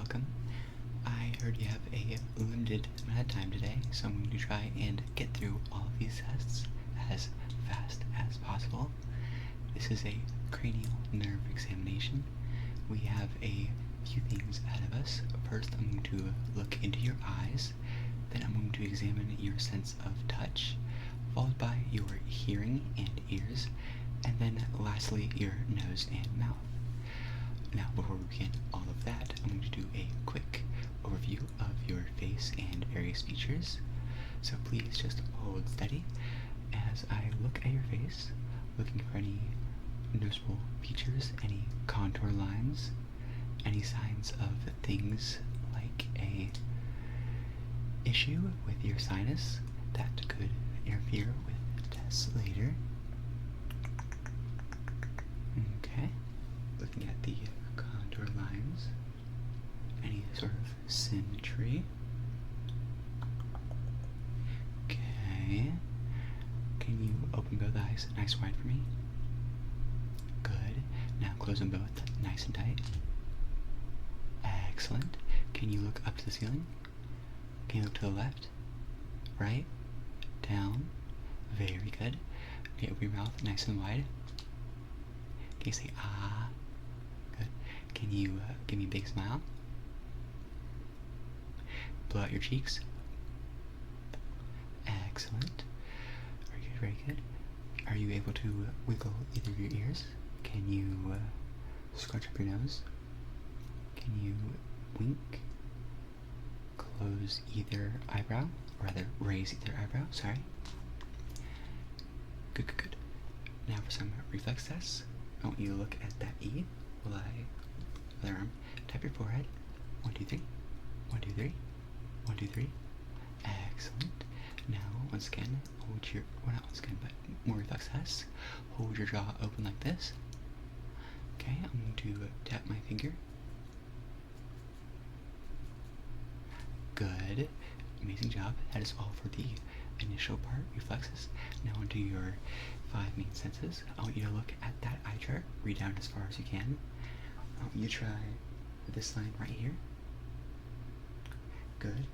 welcome. I heard you have a limited amount of time today, so I'm going to try and get through all of these tests as fast as possible. This is a cranial nerve examination. We have a few things ahead of us. First, I'm going to look into your eyes, then I'm going to examine your sense of touch, followed by your hearing and ears, and then lastly your nose and mouth. Now, before we begin all of that, I'm going to do a quick overview of your face and various features. So please just hold steady as I look at your face, looking for any noticeable features, any contour lines, any signs of things like a issue with your sinus that could interfere with tests later. Okay, looking at the contour lines, any sort of symmetry. Okay, can you open both eyes nice wide for me? Good. Now close them both nice and tight. Excellent. Can you look up to the ceiling? Can you look to the left? Right? Down? Very good. Okay, open your mouth nice and wide. Can you say ah? Good. Can you give me a big smile? Blow out your cheeks. Excellent. Very good, very good. Are you able to wiggle either of your ears? Can you scrunch up your nose? Can you wink? Close either eyebrow, or rather raise either eyebrow, sorry. Good, good, good. Now for some reflex tests. I want you to look at that E. Will I, other arm, tap your forehead. 1, 2, 3. 1, 2, 3. 1, 2, 3. Excellent. Now, once again, hold your, well not once again, but more reflex tests. Hold your jaw open like this. Okay, I'm going to tap my finger. Good. Amazing job. That is all for the initial part, reflexes. Now onto your 5 main senses. I want you to look at that eye chart, read down as far as you can. I want you to try this line right here. Good.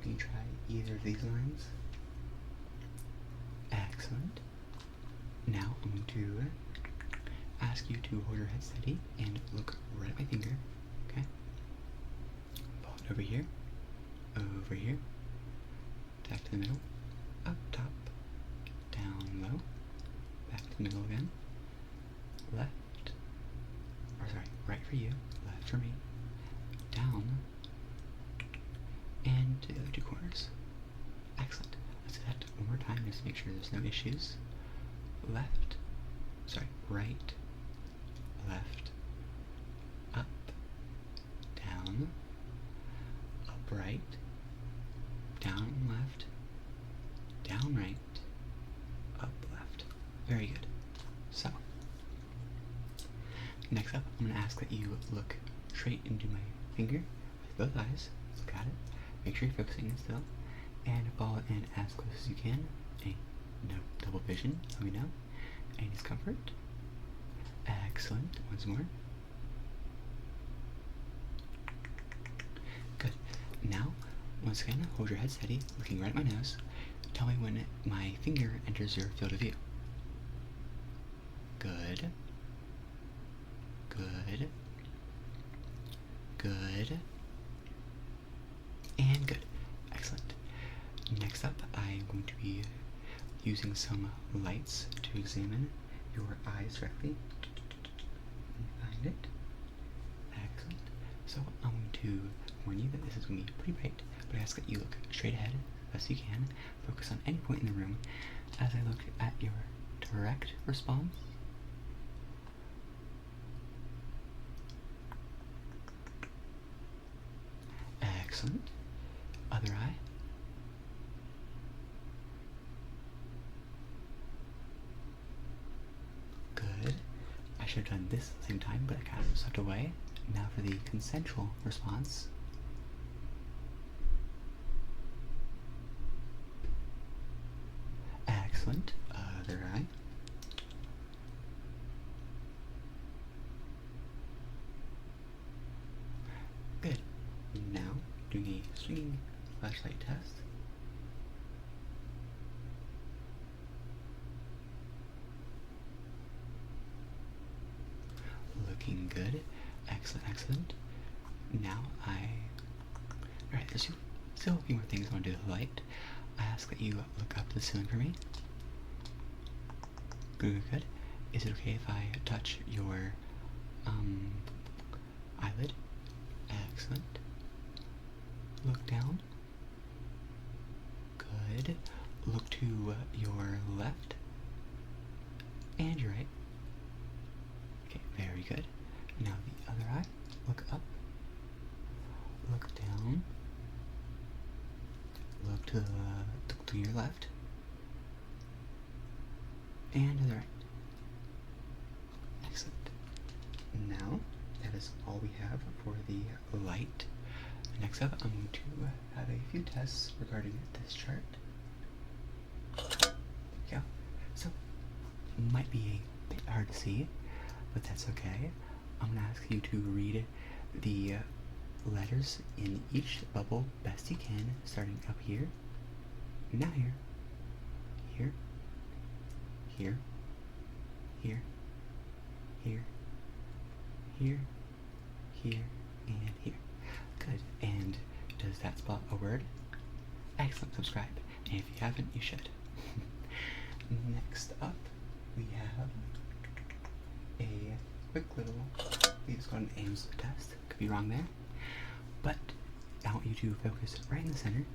Can you try either of these lines? Excellent. Now I'm going to ask you to hold your head steady and look right at my finger. Okay? Pull it over here. Over here, back to the middle, up top, down low, back to the middle again, left, or sorry, right for you, left for me, down, and to the other 2 corners. Excellent. Let's do that one more time just to make sure there's no issues. Left, sorry, right, left, up, down, up right, down left, down right, up left. Very good. So, next up, I'm going to ask that you look straight into my finger with both eyes. Look at it. Make sure you're focusing it still. And follow it in as close as you can. No double vision, let me know. Any discomfort? Excellent. Once more. Good. Now, once again, hold your head steady, looking right at my nose. Tell me when my finger enters your field of view. Good. Good. Good. And good. Excellent. Next up, I'm going to be using some lights to examine your eyes directly. Find it. Excellent. So I'm going to warn you that this is going to be pretty bright, but I ask that you look straight ahead as best you can. Focus on any point in the room as I look at your direct response. Excellent. Other eye. Good. I should have done this at the same time, but I kind of stepped away. Now for the consensual response. Excellent. Other eye. Good. doing a swinging flashlight test. Looking good. Excellent, excellent. Now alright, there's still a few more things I want to do with the light. I ask that you look up to the ceiling for me. Good, good, good. Is it okay if I touch your eyelid? Excellent. Look down. Good. Look to your left and your right. Okay, very good. Now the other eye. Look up. Look down. Look to your left and to the right. Excellent. Now that is all we have for the light. Next up, I'm going to have a few tests regarding this chart. Yeah. So might be a bit hard to see, but that's okay. I'm going to ask you to read the letters in each bubble best you can, starting up here, now here, here, here, here, here, here, here, and here. Good. And does that spell a word? Excellent. Subscribe. And if you haven't, you should. Next up, we have a quick little, we just got an Ames test. Could be wrong there. But I want you to focus right in the center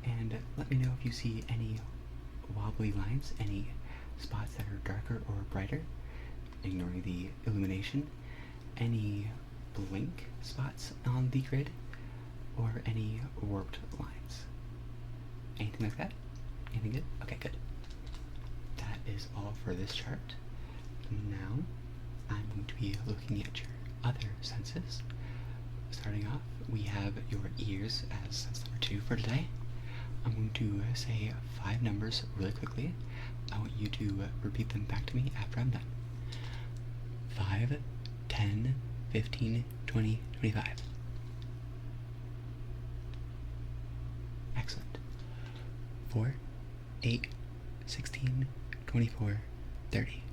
and let me know if you see any wobbly lines, any spots that are darker or brighter, ignoring the illumination, any blink spots on the grid, or any warped lines. Anything like that? Anything good? Okay, good. That is all for this chart. Now, I'm going to be looking at your other senses. Starting off, we have your ears as sense number 2 for today. I'm going to say 5 numbers really quickly. I want you to repeat them back to me after I'm done. 5, 10, 15, 20, 25. Excellent. 4, 8, 16, 24, 30.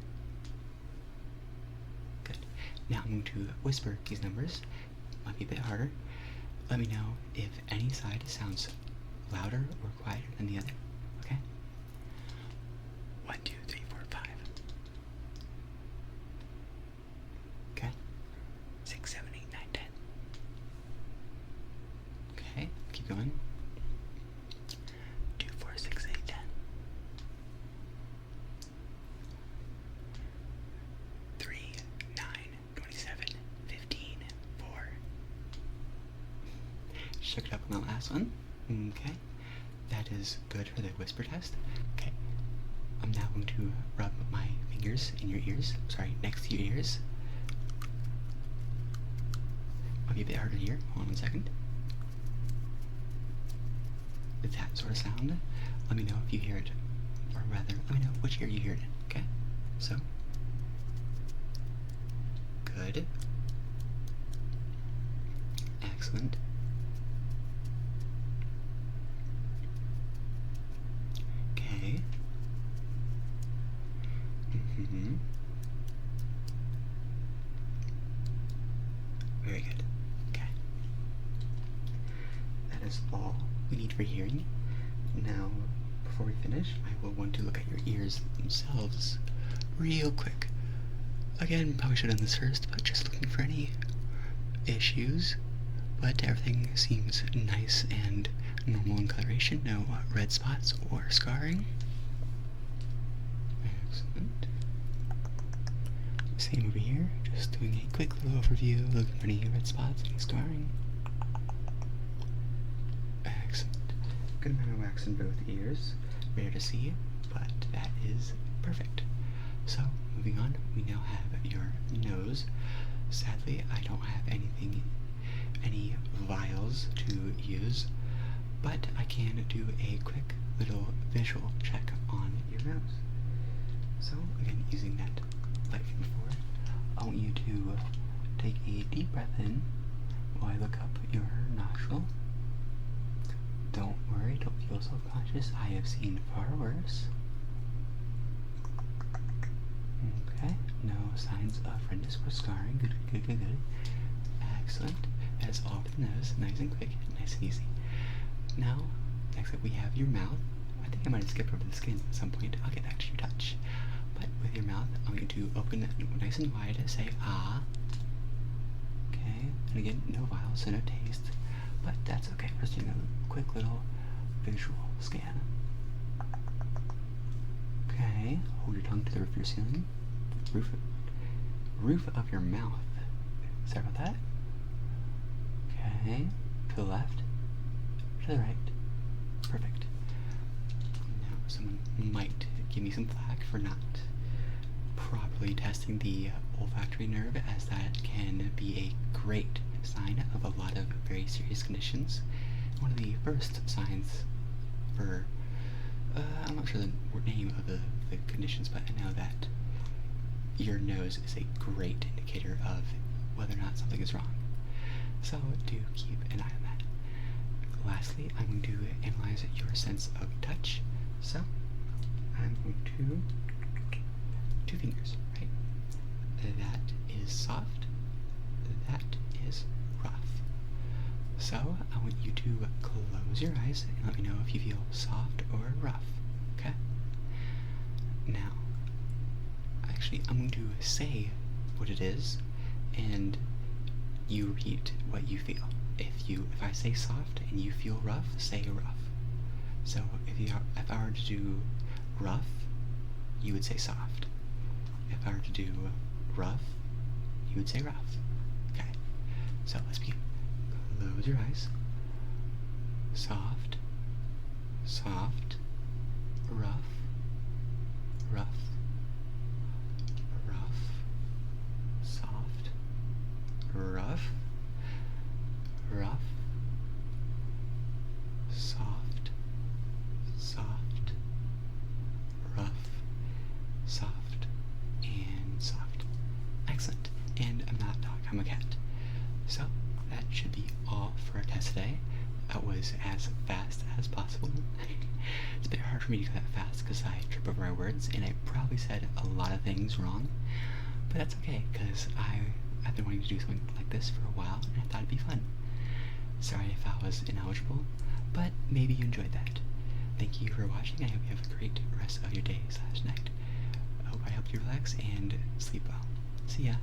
Good. Now I'm going to whisper these numbers. Might be a bit harder. Let me know if any side sounds louder or quieter than the other. Okay? 1, 2, 3, 4, 5. Okay? 6, 7, 8, 9, 10. Okay, keep going. 2, 4, 6, 8, 10. 3, 9, 27, 15, 4. Shook it up on the last one. Okay, that is good for the whisper test. Okay, I'm now going to rub my fingers in your ears, sorry, next to your ears. Might be a bit harder here, hold on 1 second. That sort of sound, let me know if you hear it, or rather, let me know which ear you hear it in, okay? So, good. Excellent. Okay. Very good. Okay. That is all we need for hearing. Now, before we finish, I will want to look at your ears themselves real quick. Again, probably should have done this first, but just looking for any issues. But everything seems nice and normal in coloration. No red spots or scarring. Excellent. Same over here. Just doing a quick little overview, looking for any red spots, any scarring. Excellent. Good amount of wax in both ears. Rare to see, but that is perfect. So, moving on, we now have your nose. Sadly, I don't have any vials to use, but I can do a quick little visual check on your nose. So, again, using that light from before, I want you to take a deep breath in while I look up your nostril. cautious. I have seen far worse. Okay, no signs of redness or scarring. Good, good, good, good. Excellent. That is all for the nose. Nice and quick, nice and easy. Now, next up we have your mouth. I think I might have skipped over the skin at some point. I'll get back to your touch. But with your mouth, I'm going to open it nice and wide, say ah. Okay, and again, no vowels, so no taste. But that's okay. We're just doing a quick little visual scan. Okay, hold your tongue to the roof of your ceiling. Roof of your mouth. Sorry about that. Okay, to the left, to the right. Perfect. Now, someone might give me some flack for not properly testing the olfactory nerve, as that can be a great sign of a lot of very serious conditions. One of the first signs for, I'm not sure the name of the conditions, but I know that your nose is a great indicator of whether or not something is wrong. So do keep an eye on that. Lastly, I'm going to analyze your sense of touch. So I'm going to, 2 fingers, right? That is soft, that is rough. So I want you to close your eyes and let me know if you feel soft or rough, okay? Now, actually, I'm going to say what it is, and you repeat what you feel. If I say soft and you feel rough, say rough. So if I were to do rough, you would say soft. If I were to do rough, you would say rough. Okay, so let's begin. Close your eyes. Soft, soft, rough, rough, rough, soft, rough, rough, soft, soft, rough, soft, and soft. Excellent. And I'm not a dog, I'm a cat. So that should be all for our test today. That was as fast as possible. It's a bit hard for me to go that fast because I trip over my words and I probably said a lot of things wrong. But that's okay, because I've been wanting to do something like this for a while and I thought it'd be fun. Sorry if I was ineligible, but maybe you enjoyed that. Thank you for watching. I hope you have a great rest of your day/night. I hope I helped you relax and sleep well. See ya.